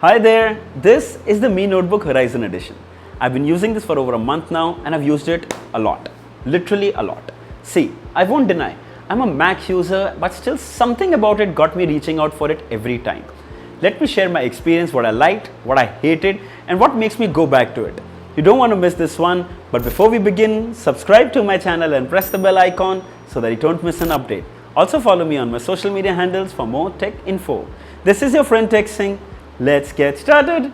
Hi there, this is the Mi Notebook Horizon Edition. I've been using this for over a month now and I've used it a lot, literally a lot. See, I won't deny, I'm a Mac user, but still something about it got me reaching out for it every time. Let me share my experience, what I liked, what I hated, and what makes me go back to it. You don't want to miss this one, but before we begin, subscribe to my channel and press the bell icon so that you don't miss an update. Also follow me on my social media handles for more tech info. This is your friend Tech Singh. Let's get started.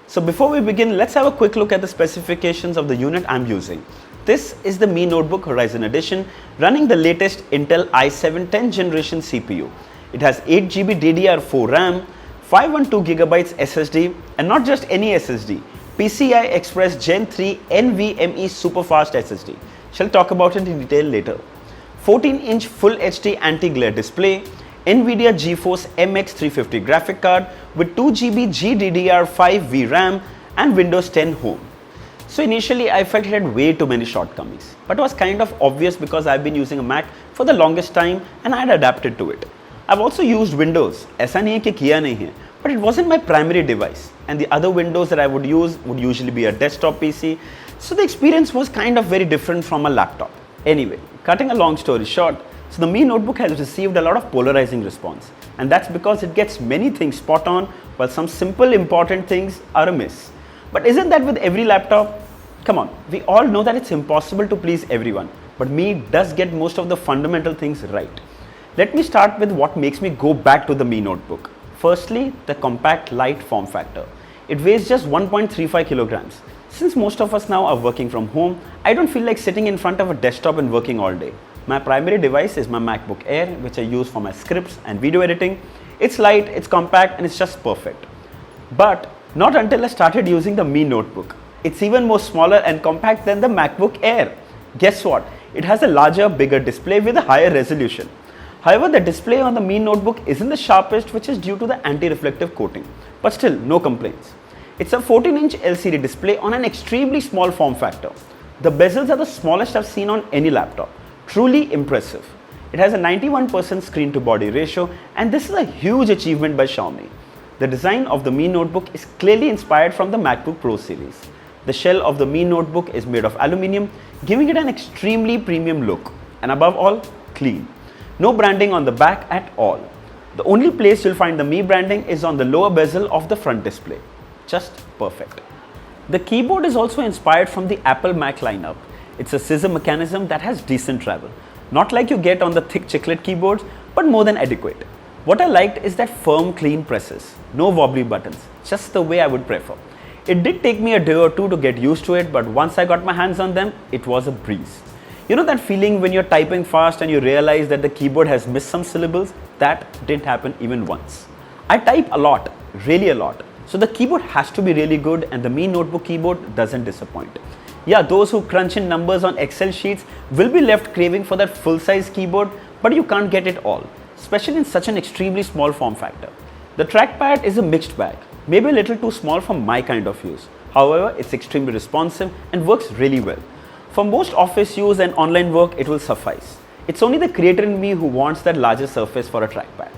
So before we begin, let's have a quick look at the specifications of the unit I'm using. This is the Mi Notebook Horizon Edition running the latest Intel i7 10th generation CPU. It has 8GB DDR4 RAM, 512GB SSD, and not just any SSD, PCI Express Gen 3 NVMe Superfast SSD. Shall talk about it in detail later. 14-inch Full HD anti-glare display, NVIDIA GeForce MX 350 graphic card with 2GB GDDR5 VRAM and Windows 10 Home. So initially I felt it had way too many shortcomings, but it was kind of obvious because I've been using a Mac for the longest time and I had adapted to it. I've also used Windows, ऐसा नहीं है कि किया नहीं है, but it wasn't my primary device, and the other Windows that I would use would usually be a desktop PC, so the experience was kind of very different from a laptop. Anyway, cutting a long story short, so the Mi Notebook has received a lot of polarizing response, and that's because it gets many things spot on while some simple important things are amiss. But isn't that with every laptop? Come on, we all know that it's impossible to please everyone, but Mi does get most of the fundamental things right. Let me start with what makes me go back to the Mi Notebook. Firstly, the compact light form factor. It weighs just 1.35 kilograms. Since most of us now are working from home, I don't feel like sitting in front of a desktop and working all day. My primary device is my MacBook Air, which I use for my scripts and video editing. It's light, it's compact, and it's just perfect. But not until I started using the Mi Notebook. It's even more smaller and compact than the MacBook Air. Guess what? It has a larger, bigger display with a higher resolution. However, the display on the Mi Notebook isn't the sharpest, which is due to the anti-reflective coating. But still, no complaints. It's a 14-inch LCD display on an extremely small form factor. The bezels are the smallest I've seen on any laptop. Truly impressive. It has a 91% screen-to-body ratio, and this is a huge achievement by Xiaomi. The design of the Mi Notebook is clearly inspired from the MacBook Pro series. The shell of the Mi Notebook is made of aluminium, giving it an extremely premium look, and above all, clean. No branding on the back at all. The only place you'll find the Mi branding is on the lower bezel of the front display. Just perfect. The keyboard is also inspired from the Apple Mac lineup. It's a scissor mechanism that has decent travel. Not like you get on the thick chiclet keyboards, but more than adequate. What I liked is that firm, clean presses. No wobbly buttons, just the way I would prefer. It did take me a day or two to get used to it, but once I got my hands on them, it was a breeze. You know that feeling when you're typing fast and you realize that the keyboard has missed some syllables? That didn't happen even once. I type a lot, really a lot. So the keyboard has to be really good, and the Mi Notebook keyboard doesn't disappoint. Yeah, those who crunch in numbers on Excel sheets will be left craving for that full-size keyboard, but you can't get it all, especially in such an extremely small form factor. The trackpad is a mixed bag, maybe a little too small for my kind of use. However, it's extremely responsive and works really well. For most office use and online work, it will suffice. It's only the creator in me who wants that larger surface for a trackpad.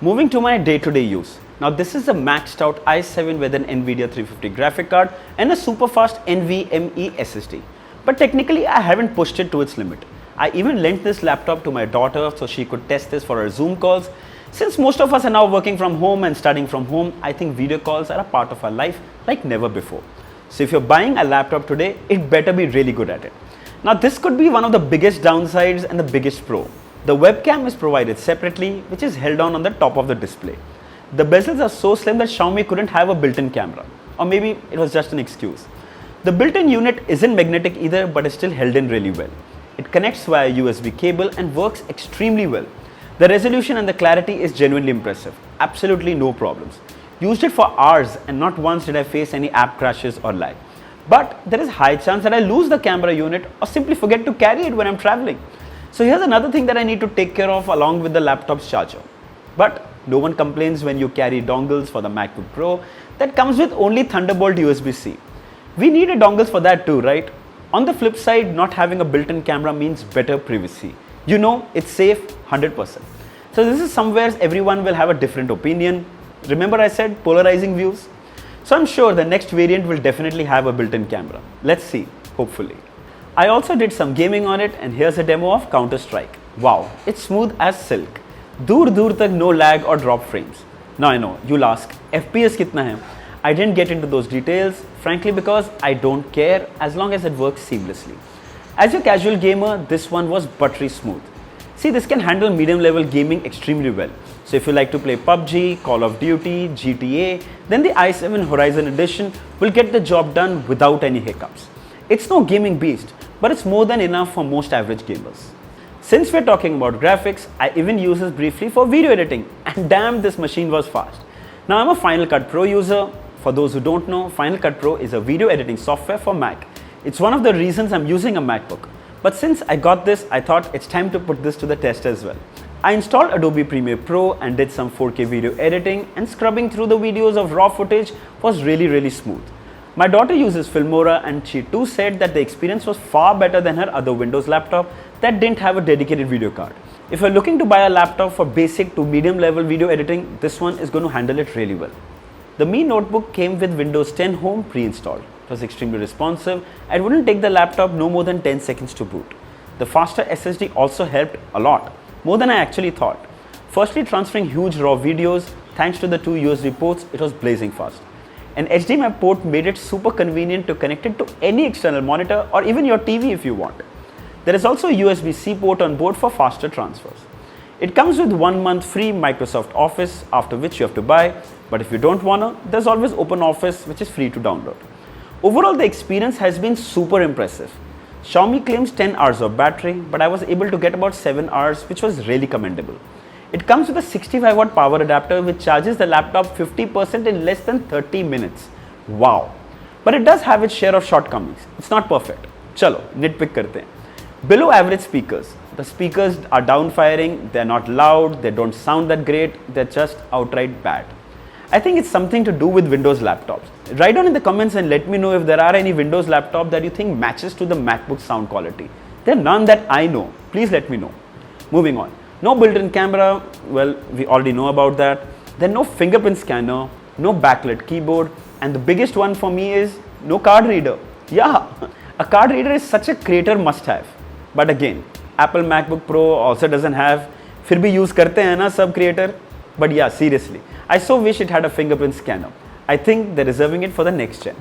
Moving to my day-to-day use. Now this is a maxed out i7 with an NVIDIA 350 graphic card and a super fast NVMe SSD. But technically I haven't pushed it to its limit. I even lent this laptop to my daughter so she could test this for her Zoom calls. Since most of us are now working from home and studying from home, I think video calls are a part of our life like never before. So if you're buying a laptop today, it better be really good at it. Now this could be one of the biggest downsides and the biggest pro. The webcam is provided separately, which is held on the top of the display. The bezels are so slim that Xiaomi couldn't have a built-in camera, or maybe it was just an excuse. The built-in unit isn't magnetic either, but is still held in really well. It connects via USB cable and works extremely well. The resolution and the clarity is genuinely impressive. Absolutely no problems. Used it for hours and not once did I face any app crashes or lag. But there is high chance that I lose the camera unit or simply forget to carry it when I'm traveling. So here's another thing that I need to take care of along with the laptop's charger. But no one complains when you carry dongles for the MacBook Pro that comes with only Thunderbolt USB-C. We needed dongles for that too, right? On the flip side, not having a built-in camera means better privacy. You know, it's safe 100%. So this is somewhere everyone will have a different opinion. Remember I said polarizing views? So I'm sure the next variant will definitely have a built-in camera. Let's see, hopefully. I also did some gaming on it, and here's a demo of Counter-Strike. Wow, it's smooth as silk. Dur tak no lag or drop frames. Now I know, you'll ask, FPS kitna hai? I didn't get into those details, frankly because I don't care as long as it works seamlessly. As a casual gamer, this one was buttery smooth. See, this can handle medium level gaming extremely well. So if you like to play PUBG, Call of Duty, GTA, then the i7 Horizon Edition will get the job done without any hiccups. It's no gaming beast, but it's more than enough for most average gamers. Since we're talking about graphics, I even use this briefly for video editing, and damn, this machine was fast. Now I'm a Final Cut Pro user. For those who don't know, Final Cut Pro is a video editing software for Mac. It's one of the reasons I'm using a MacBook. But since I got this, I thought it's time to put this to the test as well. I installed Adobe Premiere Pro and did some 4K video editing, and scrubbing through the videos of raw footage was really smooth. My daughter uses Filmora, and she too said that the experience was far better than her other Windows laptop that didn't have a dedicated video card. If you're looking to buy a laptop for basic to medium level video editing, this one is going to handle it really well. The Mi notebook came with Windows 10 Home pre-installed. It was extremely responsive and wouldn't take the laptop no more than 10 seconds to boot. The faster SSD also helped a lot, more than I actually thought. Firstly, transferring huge raw videos, thanks to the two USB ports, it was blazing fast. An HDMI port made it super convenient to connect it to any external monitor or even your TV if you want. There is also a USB-C port on board for faster transfers. It comes with 1 month free Microsoft Office, after which you have to buy, but if you don't wanna, there's always OpenOffice, which is free to download. Overall, the experience has been super impressive. Xiaomi claims 10 hours of battery, but I was able to get about 7 hours, which was really commendable. It comes with a 65-watt power adapter which charges the laptop 50% in less than 30 minutes. Wow! But it does have its share of shortcomings. It's not perfect. Chalo, nitpick karte hain. Below average speakers. The speakers are downfiring, they're not loud, they don't sound that great, they're just outright bad. I think it's something to do with Windows laptops. Write down in the comments and let me know if there are any Windows laptop that you think matches to the MacBook sound quality. There are none that I know. Please let me know. Moving on. No built-in camera. Well, we already know about that. Then no fingerprint scanner, no backlit keyboard, and the biggest one for me is no card reader. Yeah, a card reader is such a creator must-have. But again, Apple MacBook Pro also doesn't have. फिर भी use करते हैं ना सब creator. But yeah, seriously, I so wish it had a fingerprint scanner. I think they're reserving it for the next gen.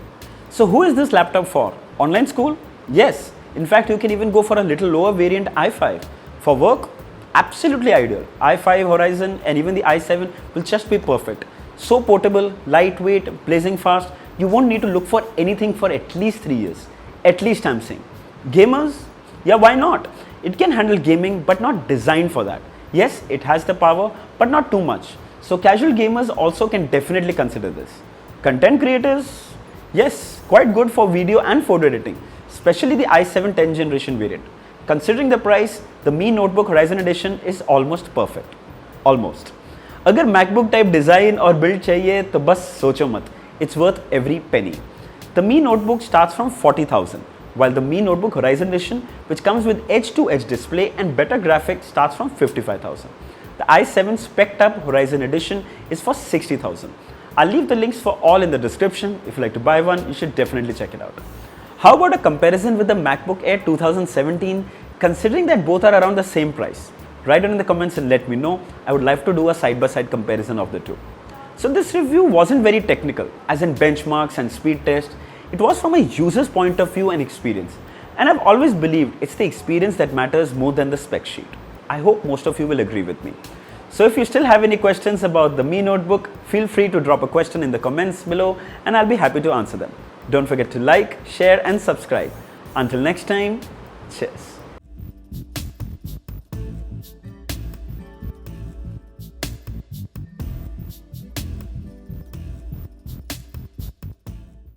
So who is this laptop for? Online school? Yes. In fact, you can even go for a little lower variant i5. For work? Absolutely ideal. i5 Horizon and even the i7 will just be perfect. So portable, lightweight, blazing fast. You won't need to look for anything for at least 3 years. At least I'm saying. Gamers? Yeah, why not? It can handle gaming but not designed for that. Yes, it has the power but not too much. So casual gamers also can definitely consider this. Content creators? Yes, quite good for video and photo editing, especially the i7 10th generation variant. Considering the price, the Mi Notebook Horizon Edition is almost perfect. Almost. अगर MacBook type design or build चाहिए तो बस सोचो मत. It's worth every penny. The Mi Notebook starts from 40,000. While the Mi Notebook Horizon Edition, which comes with edge-to-edge display and better graphics, starts from 55,000. The i7 spec'd up Horizon Edition is for 60,000. I'll leave the links for all in the description. If you like to buy one, you should definitely check it out. How about a comparison with the MacBook Air 2017, considering that both are around the same price? Write down in the comments and let me know. I would like to do a side-by-side comparison of the two. So this review wasn't very technical, as in benchmarks and speed test. It was from a user's point of view and experience. And I've always believed it's the experience that matters more than the spec sheet. I hope most of you will agree with me. So if you still have any questions about the Mi Notebook, feel free to drop a question in the comments below and I'll be happy to answer them. Don't forget to like, share and subscribe. Until next time, cheers.